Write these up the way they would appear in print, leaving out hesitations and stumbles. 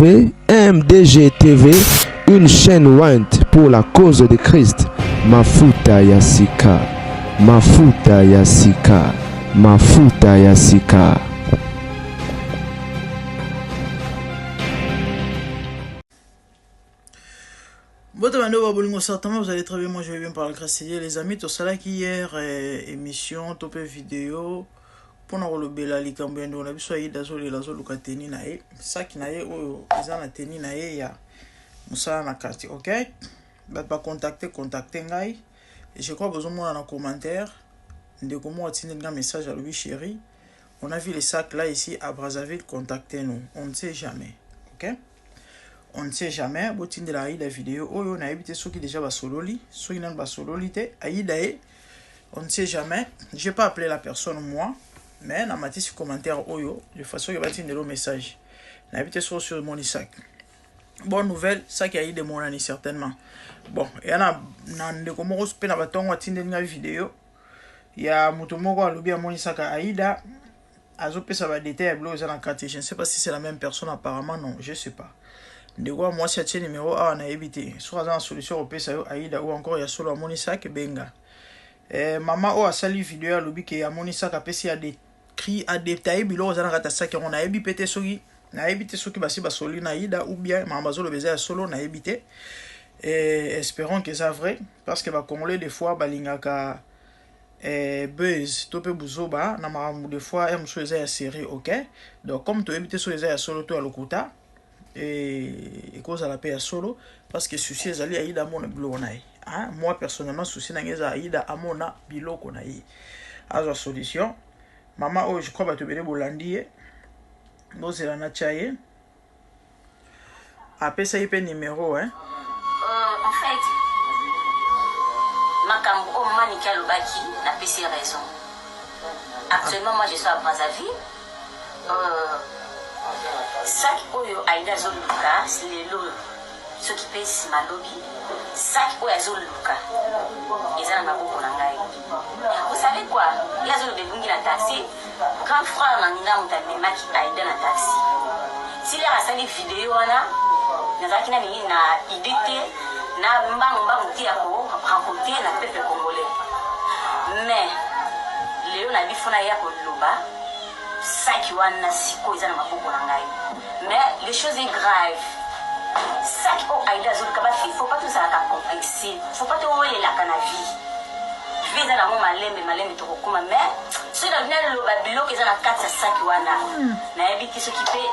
MDG TV, une chaîne Wint pour la cause de Christ. Mafuta Yasika, Mafuta Yasika, Mafuta Yasika. Certainement vous allez très bien, moi je vais bien par la grâce de Dieu. Les amis, tout ça qui hier émission, top vidéo pour nous relever la likambo on a vu soit d'azoli la zolo kateni nae ça qui nae o ezana teni nae ya musala na kati, OK? Ba contacter ngai et je crois besoin moi dans commentaire de comment atteindre un message à lui chéri. On a vu les sacs là ici à Brazzaville, contactez-nous, on ne sait jamais, OK? On ne sait jamais, botin de la vidéo, on a évité ceux qui déjà basololi, ceux qui n'ont pas sololité, on ne sait jamais. Je n'ai pas appelé la personne moi, mais dans ma petite commentaire, de façon que botin de le message. On a évité sur mon sac. Bonne nouvelle, ça qui a eu de mon année certainement. Bon, il y en a de comment on se peut avoir ton la vidéo. Il y a Mutomoko à l'objet à mon sac à Aïda. Azopé ça va détailler dans la carte. Je ne sais pas si c'est la même personne apparemment, non, je ne sais pas. De quoi moi c'est le numéro A on a évité soit dans la solution au PSA Aïda ou encore il y a solo à Monisa que benga maman o a sali vidéo à l'obi que à Monisa a PC a des cris à détailler bilo aux anaka sac on a évité soki na évité soki basi basoli na Aïda ou bien maman zo le baiser solo na évité et espérons que ça vrai parce que ba congolais des fois balingaka buzz tope buzoba na maman des fois aime choisir la série, OK? Donc comme tu éviter sur les solo to à l'okuta et cause à la paix à solo parce que souci est allé Aïda mon blonaï, hein? Moi personnellement souci n'a Aïda à mon bilo konaï à la solution maman oh je crois que tu veux bolandi bon c'est la nachaye après ça il peut numéro hein en fait makambo o manika lobaki na PC raison actuellement moi je suis à Brazzaville sac oyo Aïda zoluka c'est lelo ce qui pèse ma lobby sac oyo zoluka ezana maboko na ngai vous savez quoi il y a zolo belungi na taxi grand frère na nga mutabe maki Aïda na taxi si les rasali vidéo wana nazaki na mingi na idée na mbanga mutia ko rencontrer na peuple congolais mais leo na bifona ya ko loba sac wana siko ezana maboko na ngai. Mais les choses est grave. Ça qui est Aïda Zoluka, il ne faut pas tout ça complexer. Il ne faut pas tout oublier la canavi. Je vais dans mon malem tout comme mais ceux qui viennent le babilo qui sont dans 4 sacs wana. Na ebi qui s'occuper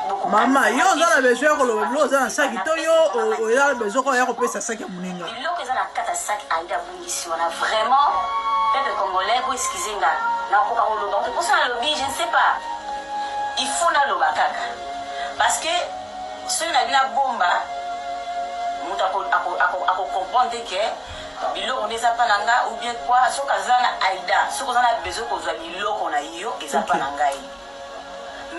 beaucoup. Maman, yo za na besoin ko lo babilo za na sac to yo o ya besoin ko ya ko pesa sac ya muninga. Bilo qui sont dans 4 sacs Aïda bungisi wana vraiment peuple congolais pour excuser nga. Na ko ka lo donc pour ça le lobby, je ne sais pas. Il faut na lo bakaka. Parce que si on a bien bomba, on a comprendre que bilo on est pas nanga ou bien quoi, ce qu'on a Aïda, ce qu'on a besoin qu'on soit bilo qu'on a yo et ça pas nanga.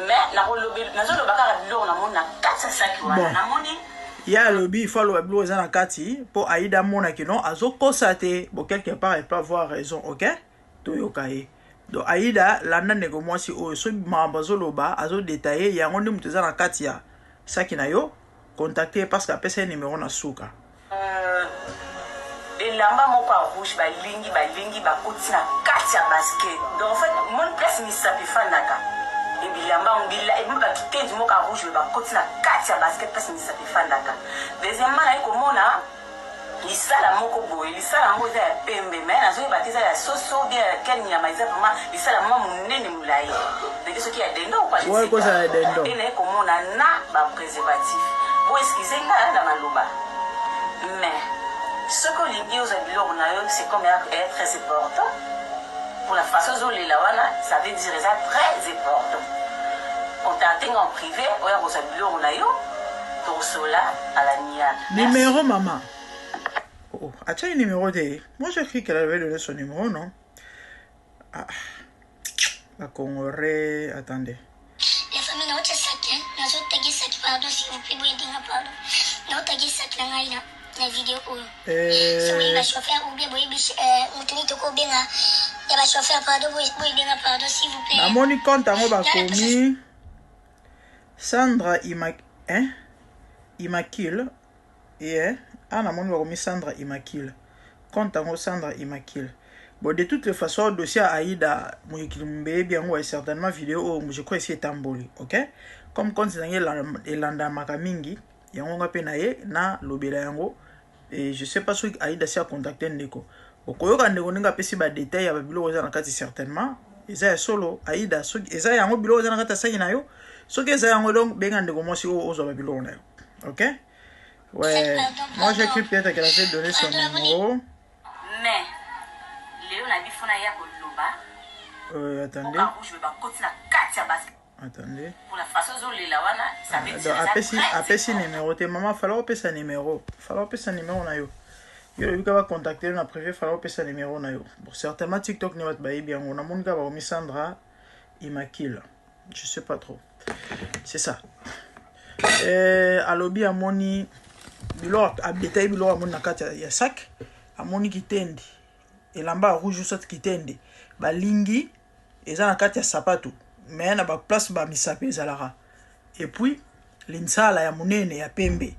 Mais na lobby, na zo lobaka bilo on a mon na 4 sacs na moni. Ya lobby il faut le bilo za na kati pour Aïda mona que non azo constater bon quelque part elle peut avoir raison, OK? To yokaye. Donc Aïda landa nego moi si o so mambazo loba azo détailler ya ngondi muteza na kati ya saki na yo contacter parce que apesa numéro na suka elamba moko a rouge balingi ba koti na kati ya basket donc en fait mon place ni sapi fanaka et bilamba mbila et ba kitendi moko a rouge ba koti na kati ya basket place ni sapi fanaka deuxièmement na komona lisala moko boye lisala moko ya pembe mais nazo batiza ya soso bien ken ya maiza vraiment lisala moko munene mulai de ce qui a dendo quoi ouais quoi ça dendo et na komona na ba préservatif bon excusez nga na maloba mais ce que les aux habilo on a c'est comme est très important pour la façon dont les lawana ça veut dire ça très important contacter en privé ou aux habilo on a yo pour cela à la nia numéro maman. Oh, as-tu un numéro de... Moi, j'ai cru qu'elle avait donné son numéro, non? Ah, la Congoré... Attendez. Les familles n'ont pas de sac, hein? Nous avons tagué sac, pardon, s'il vous plaît, vous aidez, pardon. Nous avons tagué sac, la vidéo. Si vous voulez, chauffeur, ou bien, vous tenez tout bien, il y a un chauffeur, pardon, vous aidez, pardon, s'il vous plaît. La money compte, on va commis... Sandra hein Immaculée et ana moni ba Sandra Immaculée compte en Sandra Immaculée. Bon, de toutes les façons, le dossier Aïda, bien certainement vidéo, je crois ici est tamboli, ok? Comme quand c'est Elanda Makamingi, il y a un penaye na lobela yango, et je sais pas si Aïda s'est contacté Ndeko. Au Koyoka Ndeko n'a pas si bas détails à Babilo aux Anakati certainement, et ça est solo, Aïda, et ça est en Babilo aux Anakata Saginayo, ce que ça en donc, ben de comment si aux Babilo, ok? Ouais, moi j'ai cru peut-être qu'elle a fait donner son numéro. Mais. Attendez. Attendez. Pour la façon dont les lawana, ça appelle si numéro. Tes maman, falloir appeler sa numéro. Falloir appeler sa numéro na yo. Yo le va contacter na privé, falloir appeler sa numéro na yo. Bon, certainement TikTok ne va te bailler bien. On a mon gars va Sandra Immaculée. Je sais pas trop. C'est ça. Alobi a moni bilor a détail bilor a mon nakata ya sac a moni kitendi. Elamba rouge sot kitende balingi eza na kati ya sapato mais na ba place ba misape ezalara et puis linsala ya munene ya pembe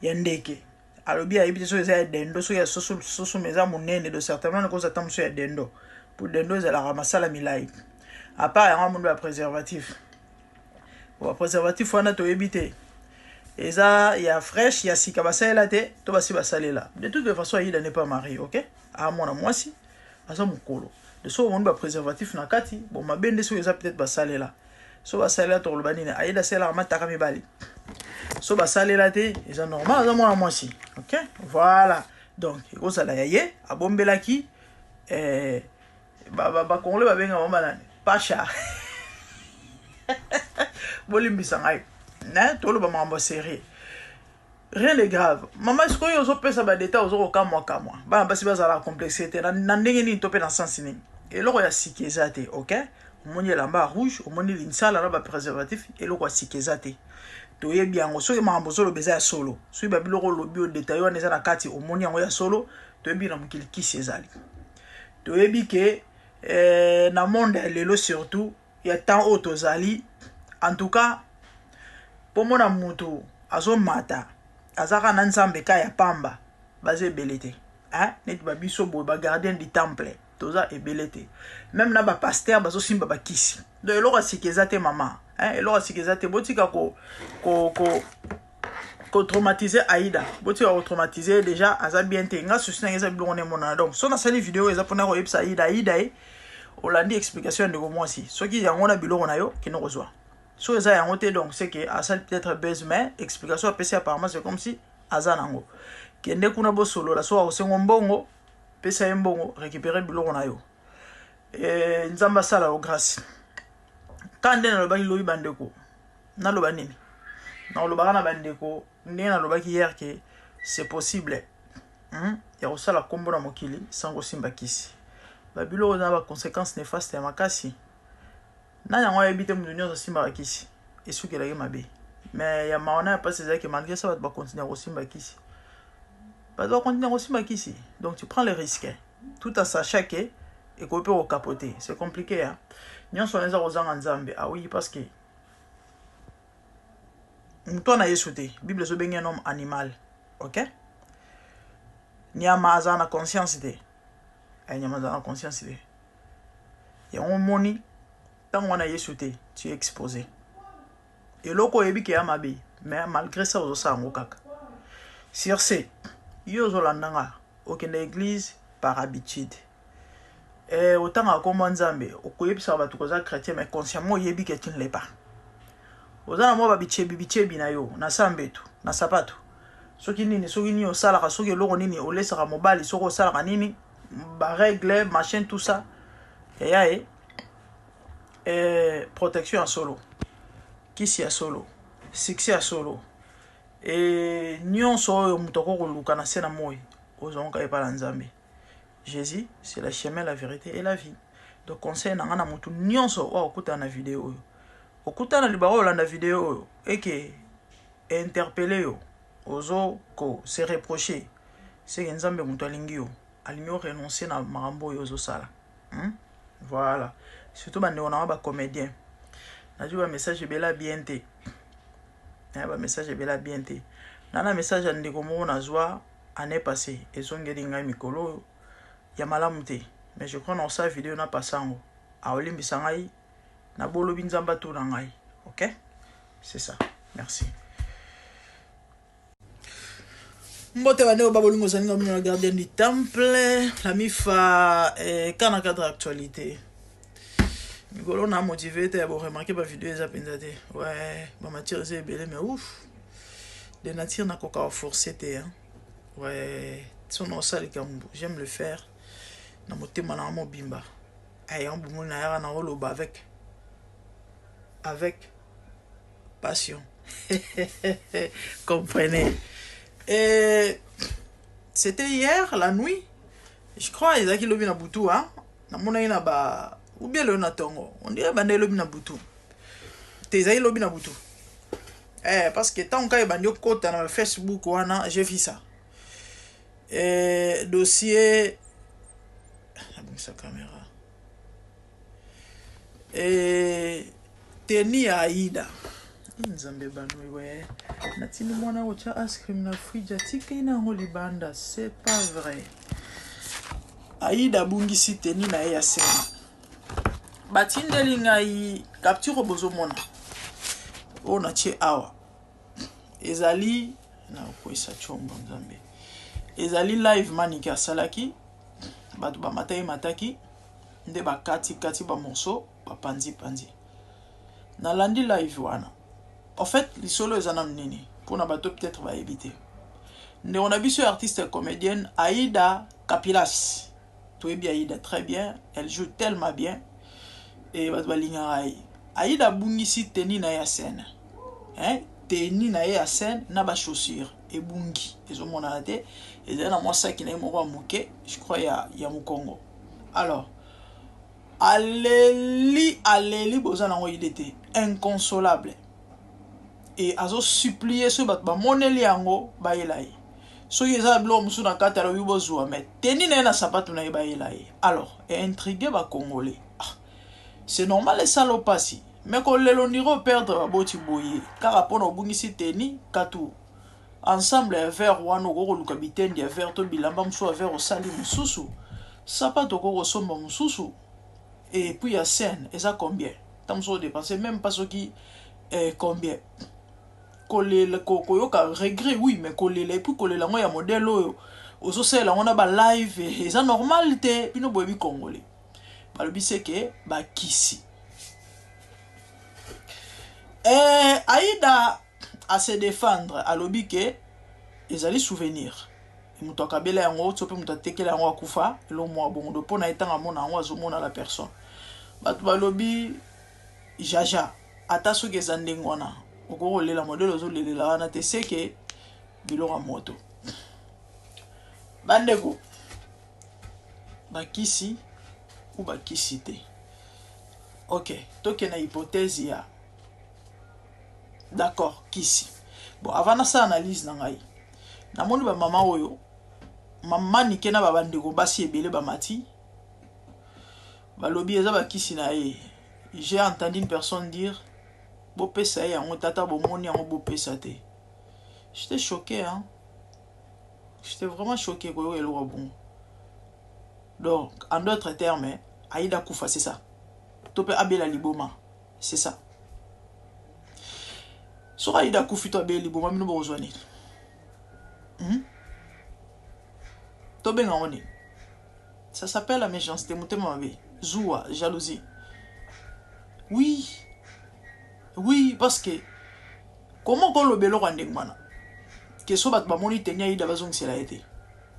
ya ndeke alobi ayebi so eza ya dendo so ya soso meza munene de certainement na koza tamso ya dendo pour dendo ezalara masala milai à part ya mundu ya préservatif ba préservatif wana to ebite eza ya fresh ya sika basala te to basi basalela de toute façon il n'est pas marié, OK? À mon amoisi aza mukolo de so monde ba préservatif na kati bon mabende so eza peut-être basalela so basalela to lobanine aida sela mataka mibali so basalela te eza normal aza mwana mwasi, OK? Voilà donc ozala yaye abombelaki ba kongole ba benga mama nani Pacha bolimbisa ngai na to lo ba mambo série. Rien de grave. Maman, est-ce que vous avez des détails aux kamwa kamwa? Bah, parce que la complexité. N'andenge ni topé dans sens ni. Et là, il y a sikezate, ok? Au moins, il y a l'amba rouge, au moins, il y a une salle là-bas préservatif, et là, il y a sikezate. Tu es bien, au soit mambo solo beza solo. Soit babilo le bio détail, on est à la kati, au moins, il y a solo, tu es bien dans qu'il qui s'ezali. Tu es bien que, dans le monde, lelo surtout, il y a tant d'autres zali. En tout cas, pour mon amour, à son matin. Azaka nanzambe ka ya pamba bazé belete hein net ba biso boy ba gardien du temple toza e belete même na ba pasteur bazo simba ba kisi do elora sikezate mama hein elora sikezate botika ko traumatiser Aïda botika ko traumatiser déjà aza bien te nga susina eza biloko ne mona donc so na sali vidéo eza pona ko yebisa Aïda olandi explication de ko moi aussi soki yango na biloko na yo ki no kozwa. So eza yango te donc c'est que asal peut-être buzz mais explication PC apparemment c'est comme si azanango kende kuna bo solo la so osengo mbongo pesa mbongo récupérer biloko na yo nzamba sala o grâce kande na lobaki loyi bandeko na loba nini na lobaka na bandeko ndenge na lobaki hier que c'est possible ya kosala kombo na mokili sans kosimba kisi babiloko na ba conséquences néfastes ya makasi. Na yango habité mu nyonso simba kisi esukela ye mabe mais ya maona pas c'est que malgré ça va continuer à simba kisi va continuer à simba kisi donc tu prends les risques tout en sachant que et qu'on peut capoter c'est compliqué hein nyonso les ozanga nzambe ah oui parce que mto na yesu te bible so bengi un homme animal, OK? Nyama azana conscience te nyama azana conscience te ya on moni. Tant qu'on a yesouté, tu es exposé. Et l'oko ebi ki amabe, mais malgré ça, on s'en kaka. Sur ce, yo zolandanga, aucune église par habitude. Et autant à comment Nzambe, au koyebi sa batu koza chrétien, mais consciemment yebi que tu ne l'es pas. Ozana mo bichebi na yo, na sambetu, na sapato. Soki nini osala, soki loko nini olesaka mobali, soko osala nini, ba règle, machin tout ça. Et ya protection à solo, kisi à solo, succès à solo, et nyonso mutoko koluka na sena moi, ozonga epa la nzambe. Jésus, c'est le chemin, la vérité et la vie. Donc conseil na ngana mutu nyonso wa okuta na vidéo. Okuta na libaro la vidéo et que interpeller yo, ozo ko se reprocher, c'est que nzambe mutu alingi yo, alingi renoncer na marambo yo zo sala. Voilà. Surtout on a ba comédien. Na un message bela bien te. ba message ebela bien te nana message ande ko mo na zwa année passée ezongeli ngai mikolo ya malamu te mais je crois dans sa vidéo na passango a olimbisa ngai na bolobi nzamba to na ngai. OK, c'est ça, merci. Mbote baneo babolingo zaninga mino gardien du temple la mifa kana cadre actualité Migolo na motivé te bo remarquer ba vidéo eza penza te ouais ba matière c'est belé mais ouf de nature na koka forcer te hein ouais son ça les kambo j'aime le faire na motema na mo bimba ay on bu na yara na oloba avec passion. Comprenez. Et c'était hier la nuit je crois ils a qui lobi na butu hein na mona ina ba ou bien le na tongo on dirait bande lobi na butu tezai lobi na butu parce que tant que bande kota na Facebook wana j'ai vu ça dossier sa caméra teni Aïda nzambe banwe ouais natini mwana ocha ice cream na frija tika ina ngoli banda c'est pas vrai. Aïda bungisi teni na ya sema batindeli ngai capture bozo mona ona che awa ezali na ko isa chombo nzambe ezali live manika salaki batu ba matai mataki nde ba kati ba morceau ba panzi na landi live wana. En fait, les solos ezana nini pour na bato peut-être va éviter. Ne on a vu ce artiste comédienne Aïda Kapilas. Tout est bien Aïda très bien, elle joue tellement bien et bato balinga Aïda bungisi teni na ya scène. Hein? Teni na ya scène na ba chaussures et bungi. Ezo mona te et na moi ça qui na mo moke, je crois ya Mukongo. Alors Aleli bozana ngo idete inconsolable et azo supplier ce bat ba moneli yango ba elai so yeza blo musu na kata la bozwa mais teni na sapato na ba elai. Alors intrigué ba congolais c'est normal ça lo passi mais ko lelo niro perdre ba boti boye car rapport au bungisi teni katu ensemble vers wano ko luka bitendi vers to bilamba musu vers au sali mususu sapato ko somba mususu. Et puis il y a scène, et ça combien? Tant que dépenser même pas ce qui combien? Coller le coco, regret, oui, mais coller les puis coller la moya modèle, aux aussi là on a ba live, et ça normalité, puis nous bois congolais. Bah le but c'est que bah kisi. Aïda à se défendre à l'obi que ils allaient souvenir. Mutoka bela yango tsope mutatekela yango akufa lo mwa bongo pona etanga mona yango azomona la personne batu balobi jaja ata soki ezande ngona okokolela modele ozolelela wana te seke biloko moto bandeko bakisi ou bakisi te. OK, toke na hypothèse ya d'accord kisi bon avant ça analyse na ngai na moni ba mama oyo maman nike na babandeko basi ebele bamati balobi eza bakisi na ye. J'ai entendu une personne dire bopesa ye yango tata bomoni yango bopesa te. J'étais choqué hein, j'étais vraiment choqué koyo eloko bon. Donc en d'autres termes Aïda kufa c'est ça, tope abela liboma c'est ça. So Aïda kufi to abela liboma mino bozwani ça s'appelle la méchanceté, zoua, jalousie. Oui, parce que comment qu'on le bélo rende mana que so bat ba moni tenya ida bazong c'est la été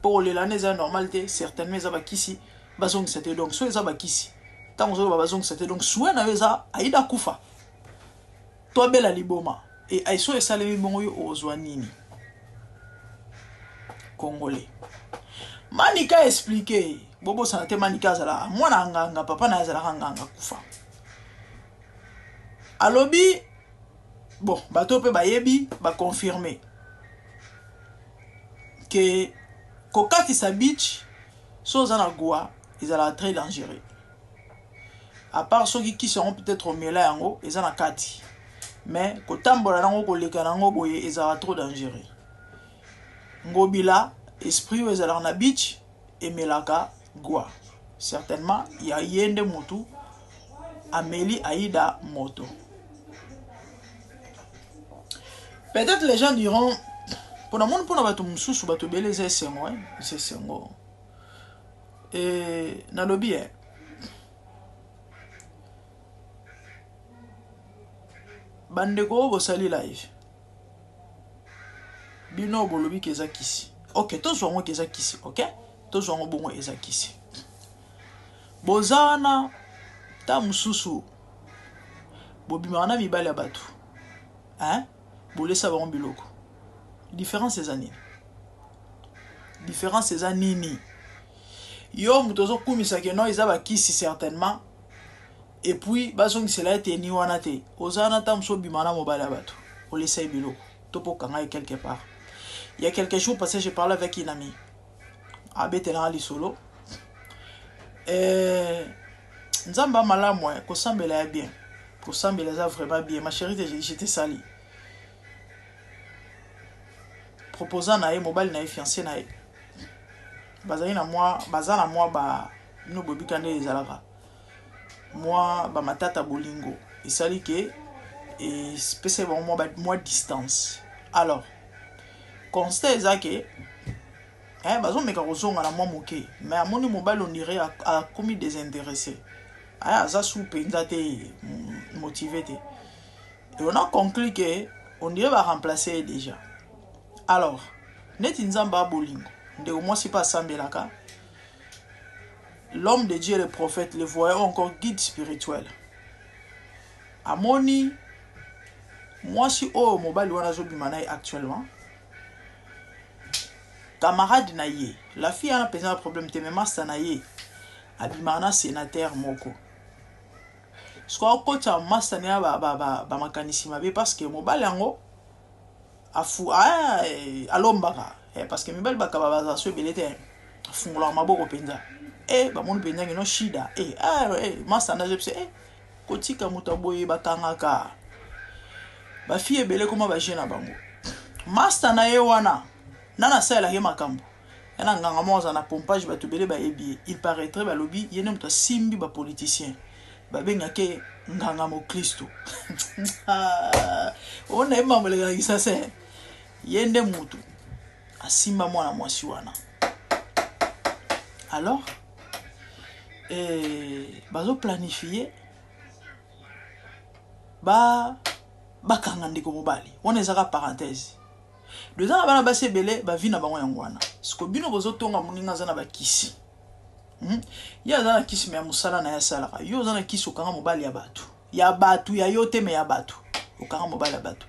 pour les l'année ça normalité certainement ça va kisi bazong c'était donc so ça va kisi tant so bazong c'était donc soit na veza Aïda kufa toi bela liboma et aiso et salemi bongo ozwa nini congolais. Manika expliqué bobo santé manika zala mwana nganga papa na zala nganga kufa alobi bon bato pe bayebi ba confirmer que kokati sa beach so zana goa ils allaient très dangereux à part ceux qui seront peut-être au mela yango ils en a kati mais kotambola nango koleka nango boye ezala trop dangereux. Ngobila esprit oyo ezalaka na beach emelaka gwa. Certainement ya yende motu ameli aïda moto. Peut-être les gens diront pour le monde pour bato mususu bato belé c'est sengo c'est sengo. Et nalobi bandeko bosali live bino bolobi keza kisi. OK, to zongo keza kisi, OK? To zongo bongo eza kisi. Bozana ta mususu bobimana mibali ya bato. Hein? Bolesa bango biloko. Différence ces années. Différence ces années. Yo mutozo kumisa ke no ezaba kisi certainement. Et puis bazong cela était ni wana te. Ozana ta muso bimana mobali ya bato. Olesa biloko. Topo kanga quelque part. Il y a quelques jours passé, j'ai parlé avec une amie. Abetela ali solo. Nzamba malamu ko sambela bien. Ko sambela za vraiment bien. Ma chérie, j'étais sali. Proposant na mobile na fiancé na bazali na moi, bazana moi ba no bobi kande ezalaka. Moi ba matata bolingo. Et sali ke et spécialement moi distance. Alors constat ezake bazon meka kozonga na moi moké mais à mon mobile on dirait a commis désintéressé. Aya za sou penza te motivé te. Et on a conclu que on dirait va remplacer déjà. Alors, net nzamba bolingo, de au moins si pas sambelaka. L'homme de Dieu, le prophète, le voyait encore guide spirituel. Amoni, moi si au mobile wana zo bimanaï actuellement. Camarade naïe, la fille a un problème te mais master naïe. Abimana sénateur moko. Ce qu'on coach à master naïe ba makanisima be parce que mobile yango afu alombaka parce que mibali bakaba so belete fungola maboko penza ba monu penza ngino shida master na jepse kotika mutaboye bakangaka ba fille belé comment ba jena bango master na ye wana nana sala he makambo yana nganga moza na pompage ba tubele ba ebi il paraîtrait ba lobby yene muta simbi ba politicien ba bengake nganga mo Kristo on a mambo le ngisa se yende mutu asimba mwana mwasi wana. Alors bazo planifier bakanga ndiko mobali on ezaka parenthèse deux ans bana base belé ba vina bango yangwana siko bino bozo tonga muninga zana bakisi ya zana kisi me musala na ya sala yo zana kisi okanga mobali ya batu ya yote me ya batu okanga mobali ya batu.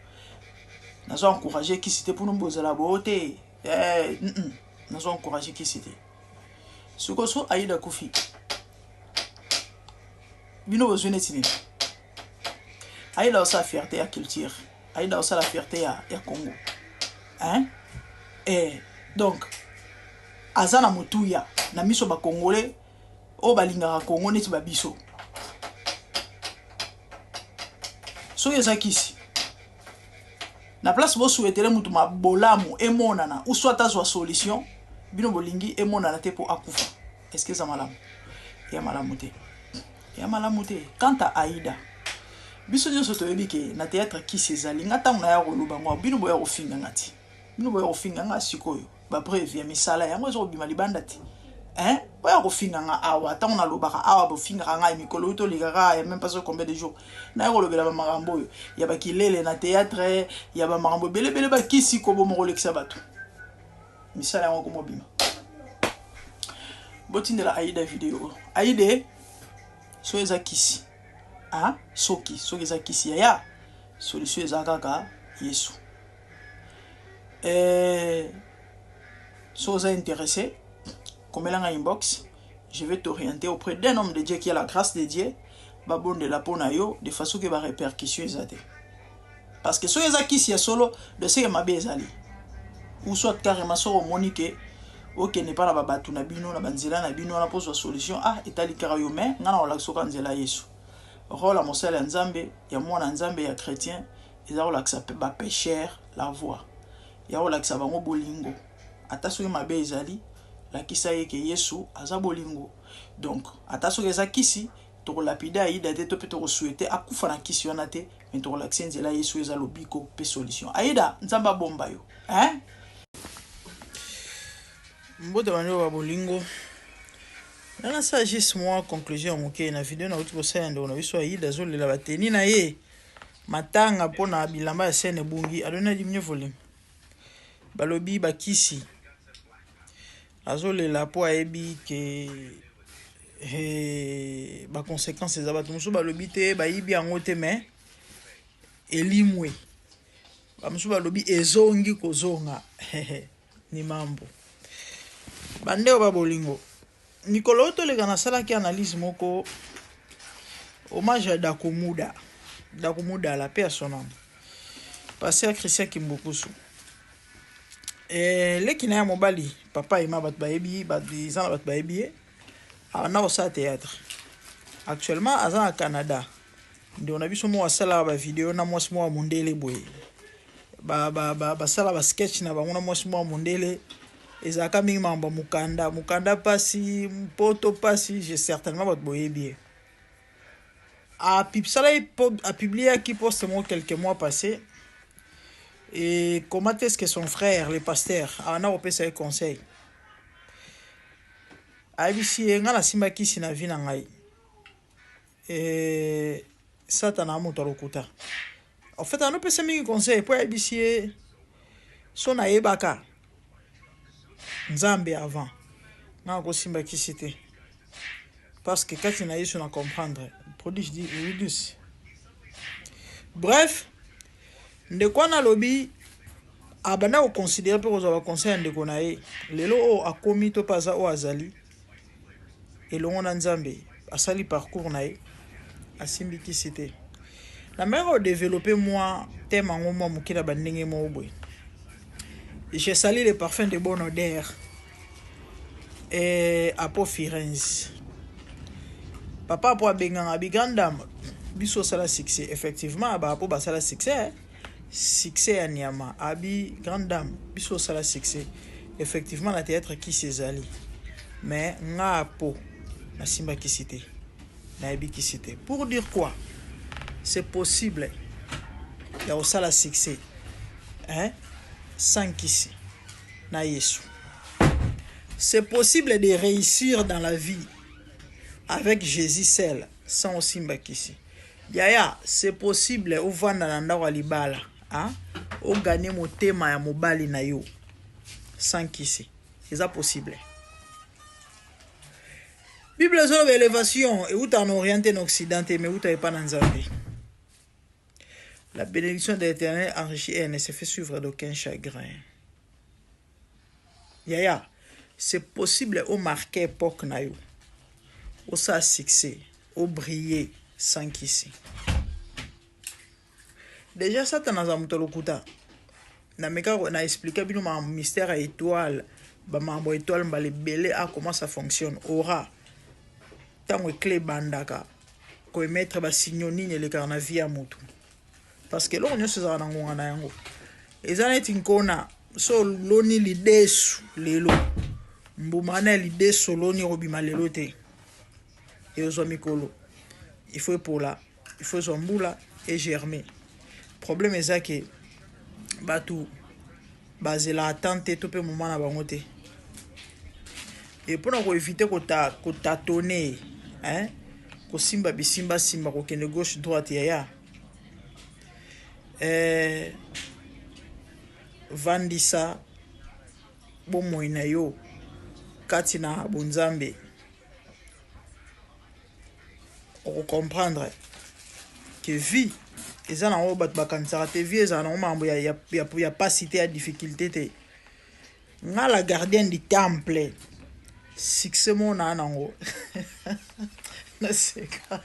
Nous avons encouragé qui c'était pour nous poser la beauté. Nous avons encouragé qui c'était. Ce que soit Aïda Kofi. Bino besoin d'être. Aïda aussi la fierté à culture. Aïda aussi la fierté à Congo. Hein? Et donc, Azana Mutuya, na miso ba Congolais, o balinga Congo neti ba biso. So yezakisi. Na place bo souhaiter mutu mabolamu emonana ou soit azwa solution bino bolingi emonana te po akufa. Est-ce que ça malamu? Ya malamu te. Ya malamu te. Quant à Aïda, biso nyoso toyebi ke na théâtre ki sezali ngata na ya koloba ngo bino boya kofinga ngati. Bino boya kofinga nga sikoyo. Ba bref ya misala yango ezo bima libanda te. Boya kofinga nga awa tango na lobaka awa bo finga nga mikolo to ligara et même pas combien de jours. Na yo lobela ba marambo yo. Ya ba kilele na théâtre, ya ba marambo belebele ba kisi ko bo mo lekisa batu. Misala yango ko mobima. Botinde la Aïda vidéo. Aïda so eza kisi. Soki eza kisi ya. Solution eza kaka Yesu. So eza intéressé, comme elle a un inbox, je vais t'orienter auprès d'un homme de Dieu qui a la grâce de Dieu, babon de la ponayo, de façon que va répercussion ezate. Parce que so eza kisi ya solo de ce que mabe ezali. Ou soit carrément so monique OK n'est pas la babatu na bino na banzela na bino na pose solution etali karayo mais ngana wala soka nzela Yesu. Rola mosala nzambe ya mwana nzambe ya chrétien eza kolakisa ba pécheur la voix ya kolakisa bango bolingo ata soki mabe ezali lakisa ye ke Yesu aza bolingo. Donc ata soki eza kisi tokolapida Aïda te to pe tokosouhaite akufa na kisi wana te, mais tokolakisa nzela Yesu eza lobiko pe solution. Aïda nzamba bomba yo hein mbote bando ba bolingo. Nana ça juste moi conclusion moké na vidéo na uti ko sende na biso Aïda zolela bateni na ye matanga pona bilamba ya sene bungi adona di mieux volume balobi bakisi azolela po ayebi ke ba conséquences za bato musu balobi te bayibi yango te mais elimwe ba musu balobi ezongi kozonga ni mambo bandeo ba bolingo. Nikolo toleka na sala ki analyse moko hommage à Dakomuda la paix à son âme pasteur Christian Kimbukusu leki na ya mobali papa ima bat baebi bat bizana bat baebi ana osa théâtre actuellement aza à Canada ndio na biso mo wasala ba vidéo na mwasi mo mundele boye ba sala ba sketch na bango na mwasi mo mundele ezaka mingi mamba mukanda pasi mpoto pasi j'ai certainement bat boyebi a publié qui poste moi quelques mois passés et comment est-ce que son frère le pasteur a opé ses conseils abisi ngala simba kisi na vina ngai satana moto lokuta en fait on opé ses mingi conseils pour abisi son ayebaka nzambe avant na ko simba kisi te parce que quand il a eu sur comprendre prodige dit Ludus. Bref, de quoi na lobby abana o considérer pour aux conseil de konae lelo o akomi to paza o azali et longo na nzambe asali parcours nae asimbi kisite la mère a développé moi thème en moi mukira bandenge mo boy et j'ai sali les parfums de bonne odeur et apo Firenze papa pour benga bi grande dame biso sala succès effectivement ba po ba sala succès ya Niama abi grande dame biso sala succès effectivement la théâtre qui s'ezali mais nga po na simba qui cité na bi qui cité pour dire quoi c'est possible ya au sala succès hein sans kisi na Yesu c'est possible de réussir dans la vie avec Jésus seul, sans Simba Kisi. Yaya, c'est possible au vanda na ndawa libala, hein? Au gagner mon thème ya mobali na yo, sans Kisi. C'est ça possible. Bible zone d'élévation, et où t'en orienté en Occident, mais où t'as pas dans Zambie. La bénédiction de l'Éternel enrichit et ne se fait suivre d'aucun chagrin. Yaya, c'est possible au marquer époque na yo. Au sa succès, au briller sans qu'ici. Déjà ça t'en as mutolokuta. Na meka na expliqué bien ma mystère étoile, ba mambo étoile ba les belé a comment ça fonctionne. Aura tango clé bandaka ko mettre ba signoni le carnavia mutu. Parce que là on se za na ngonga na yango. Ezaneti nkona so loni lidesu lelo. Mbumana lidesu loni robima lelo te. Et aux mikolo il faut pour là il faut zombula et germer problème est ça que batu basé la attente tout peu moment na bangote et pour nous éviter ko tâtonner hein ko simba bisimba simba ko kene gauche droite ya vandisa bon moina yo katina bonzambe pour comprendre que vie ils en ont battu bakansa te vie ils en ont mambo ya pas cité à difficulté te nga la gardienne du temple succès mon nango na seka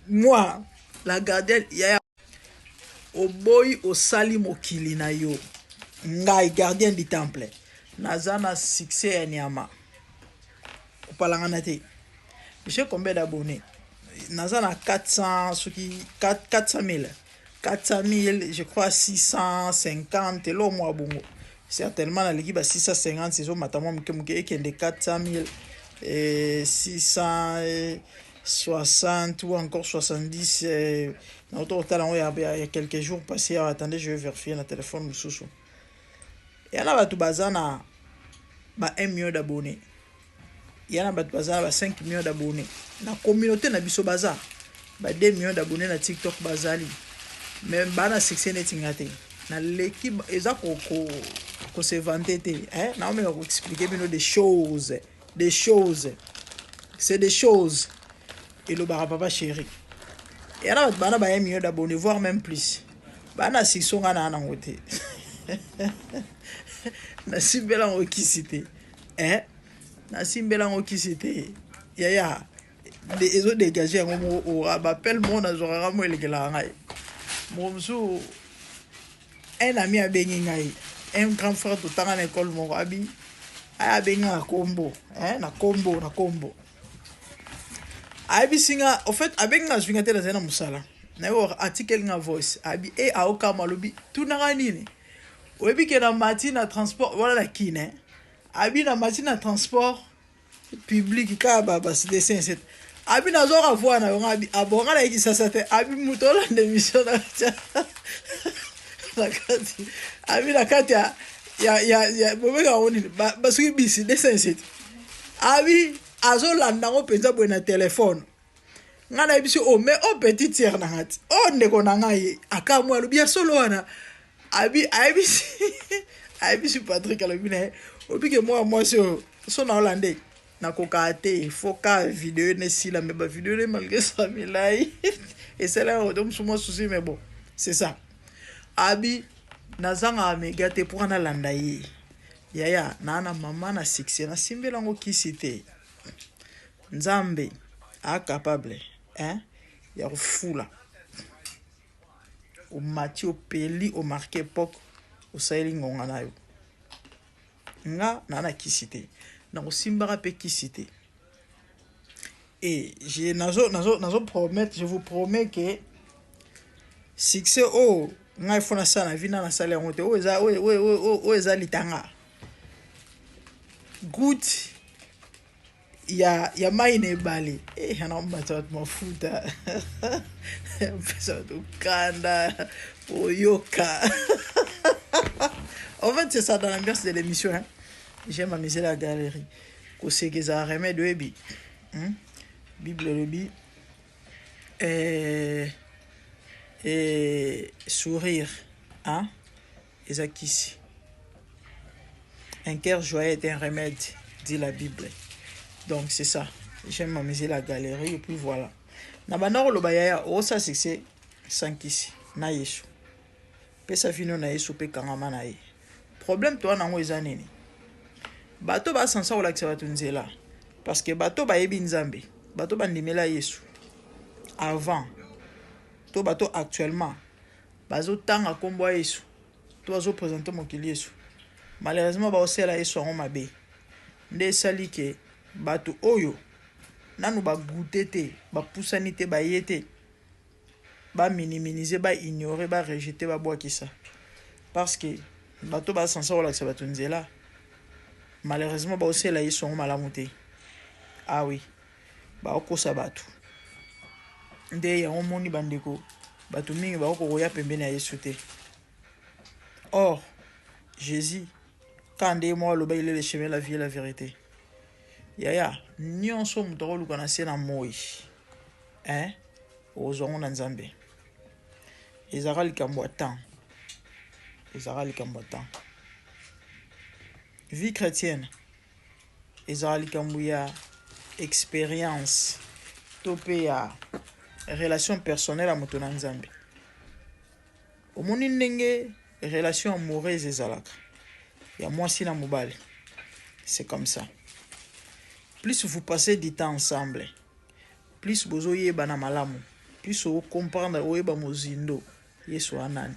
moi la gardienne ya au boy au sali mokili na yo nga gardienne du temple nazana succès ya Niama. J'ai combien d'abonnés? Nazana 400, ce qui 400 000. 400 000, je crois 650, et là, moi, bon. Certainement, la l'équipe à 650, c'est ça, matamment, et qui est de 400 000, et 660 ou encore 70. Au total, il y a quelques jours passés, attendez, je vais vérifier le téléphone. Il y en a tout bazana 1 million d'abonnés. Il y en a tout bazana 5 millions d'abonnés. La communauté n'a biso baza 2 millions d'abonnés na TikTok bazali. Mais bana succès netingate. Na l'équipe eza ko se vanter hein, na me ko expliquer bino des choses, c'est des choses. Et le bara papa chéri. Il y en a bana 1 million d'abonnés, voire même plus. Bana sisonga na ngote. Na simbela ngokisite. Hein? Na simbela ngokisite. Yaya. Ils ont dégagé un mot au rappel mon azora mo elekela ngai. Momsu un ami a béni ngai. Un grand frère tout temps à l'école mon abi. A béni na combo, hein, na combo. Abi singa, en fait, avec na swinga tela zena musala. Na yo article na voice. Abi e a oka malobi tout na nini. Obi ke na mati na transport voilà la kine. Abi na mati na transport public ka baba c'est dessin cette. Abi na zora voix na abi abonga na ki sasa te abi mutola de mission na nakati. Abi nakati ya bobeka oni basuki bisi dessin cette. Abi azolanda ngo penza bona téléphone. Ngana biso o mais o petit tiers na ngati. O ndeko na ngai akamwa lobia solo wana. Abi Patrick alobina obi ke moi so na hollandais na kokate foka vidéo ne si la mais ba vidéo ne malgré ça milai et c'est là où donc moi souci mais bon c'est ça. Abi nazanga megate pour na landa yi yaya nana mama na succès na simbela ngo kisite nzambe a capable hein ya fula au Mathieu Peli au marqué époque au Saheli ngonga na yo nga nana kisite na osimbara pe kisite et je nazo promettre, je vous promets que succès o nga ifona sana vina na sala ngote o eza litanga good ya maine bale ana mbata mafuta pesa tukanda oyoka. En fait c'est ça dans l'ambiance de l'émission hein. J'aime amuser la galerie ko segeza remède webi bible lebi et sourire hein ezakisi un cœur joyeux est un remède dit la Bible. Donc c'est ça, j'aime m'amuser la galerie et puis voilà. Na banaro lo bayaya o ça c'est sankisi na Yesu. Pesa fino na Yesu pe kangama na ye. Problème toi nango ezanini. Bato ba sansa o lakisa bato nzela parce que bato ba yebi nzambe. Bato ba ndimela Yesu. Avant to bato actuellement bazo tanga kombo Yesu. To bazo présenter mokili Yesu. Malheureusement ba osela Yesu en mabe. Nde sali ke bato oyo nanu ba goûter te ba poussani te ba yete ba minimiser ba ignorer ba rejeter ba boakisa parce que bato ba sansa wala que bato nzela malheureusement ba osela Yesu en malamu te. Ah oui ba okosa bato nde ya omoni bandeko bato mingi ba okoya pembeni ya Yesu te. Or Jésus quand des mois le il est le chemin la vie et la vérité. Yaya nyonso mutoro lukana sena moi hein ozongo na nzambe ezaka likambo temps vie chrétienne ezaka likambo ya expérience topé ya relation personnelle à moto na nzambe omoni ndenge relation amoureuse ezalaka ya mwasi na mobali. C'est comme ça. Plus vous passez du temps ensemble, plus vous oyeba na malamu, plus vous comprendre oyeba mozindo, Yesu anani,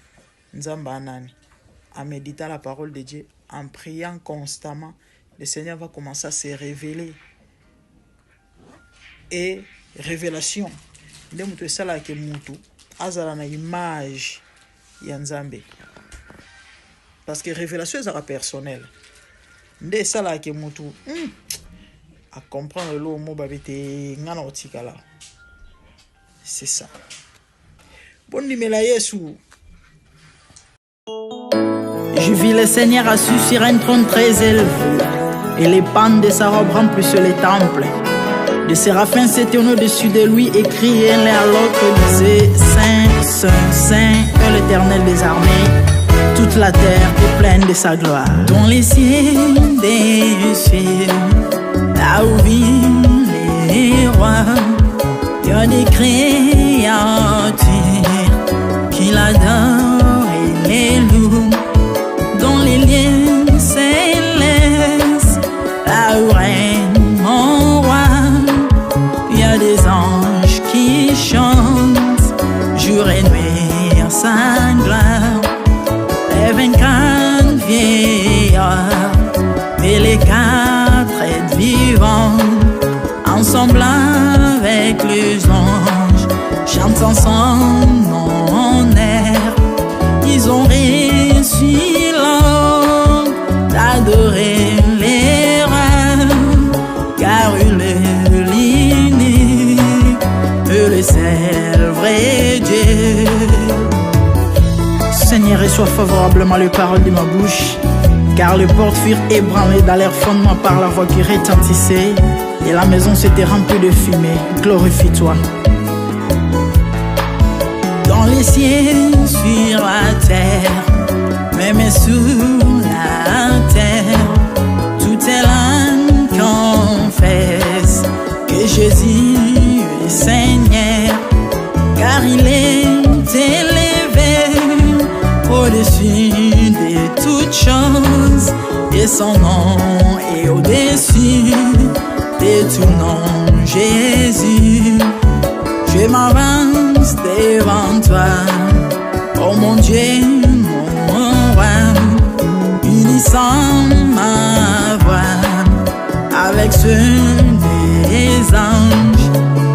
nzamba anani. En méditant la parole de Dieu, en priant constamment, le Seigneur va commencer à se révéler. Et révélation, nde mutu esalaka mutu azala na image ya Nzambe parce que révélation ezaka personnelle nde esalaka mutu à comprendre le mot babete ngana otikala. C'est ça. Bon nimela Yesu. Je vis le Seigneur assis sur un trône très élevé, et les pans de sa robe remplissent les temples. Des séraphins s'étaient au-dessus de lui et criaient l'un à l'autre, disaient Saint, Saint, Saint est l'Éternel des armées. Toute la terre est pleine de sa gloire. Dans les cieux des cieux, là où vivent les rois, il y a des créatures qui l'adorent et les louent. Dans les lieux célestes, là où règne mon roi, il y a des anges qui chantent jour et nuit en sa gloire. Les 24 vieillards et les 4 êtres vivants, ensemble avec les anges, chantent ensemble en air. Ils ont réussi l'ordre d'adorer les rois, car il est l'unique, le seul vrai Dieu. Seigneur, reçois favorablement les paroles de ma bouche, car les portes furent ébranlées dans leur fondement par la voix qui retentissait, et la maison s'était remplie de fumée. Glorifie-toi. Dans les cieux, sur la terre, même sous la terre, toute langue confesse que Jésus est Seigneur, car il est élevé au-dessus de toutes choses, et son nom est au-dessus de tout nom. Jésus, je m'avance devant toi, oh mon Dieu, mon roi, unissant ma voix avec ceux des anges,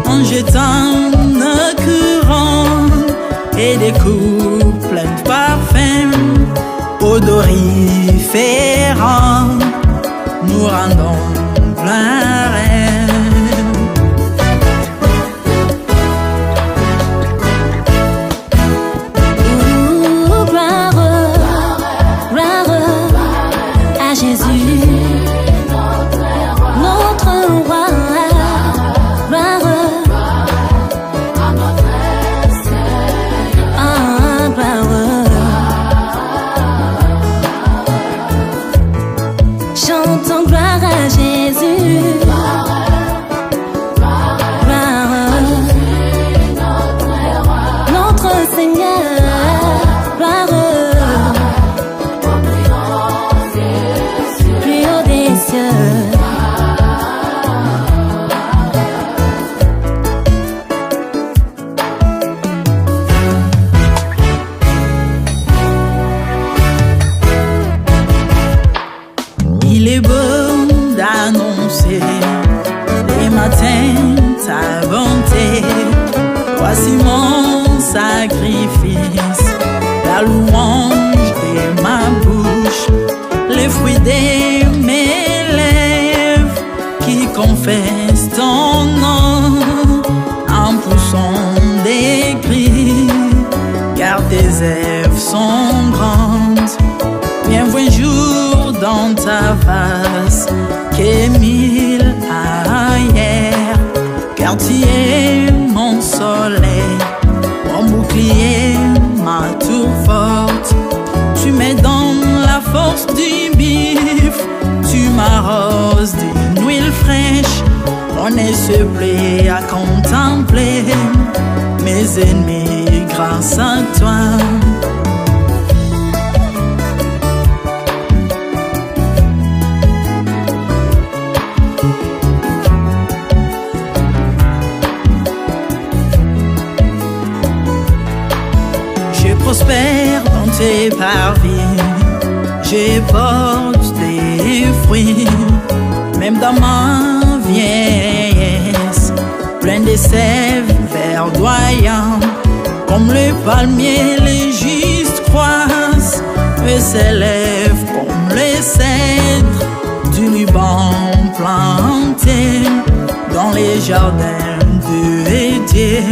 en jetant nos couronnes et des coupes pleines de parfums odoriférants, nous rendons gloire. Chantons gloire à Jésus. ta bonté. Voici mon sacrifice, la louange de ma bouche, les fruits de mes lèvres qui confessent ton nom en poussant des cris, car tes œuvres sont grandes. Bienvenue jour dans ta face que mille ailleurs, car tu es mon soleil, mon bouclier, ma tour forte. Tu me donnes la force du bif, tu m'arroses d'une huile fraîche. On ne se plaît à contempler mes ennemis grâce à toi. Je prospère dans tes parvis, je porte des fruits, même dans ma vieillesse, plein de sève vers verdoyant. Comme le palmier, les justes croissent et s'élèvent comme les cèdres du Liban planté dans les jardins de Dieu.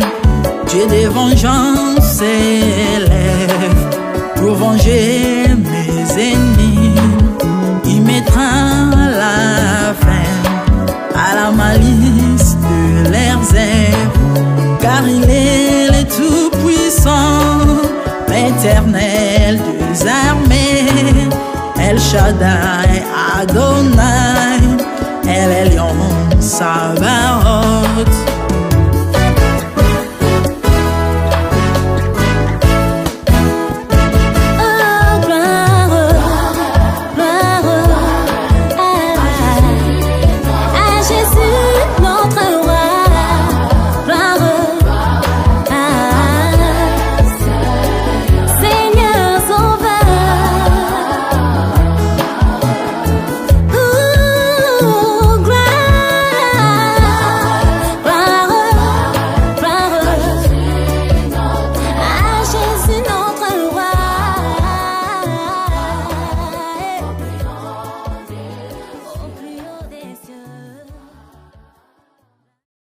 Dieu des vengeances s'élève pour venger mes ennemis. Il mettra la fin à la malice de leurs œuvres, car il est le Tout-Puissant, l'Éternel des armées, El Shaddai Adonai, El Elyon Sabaoth.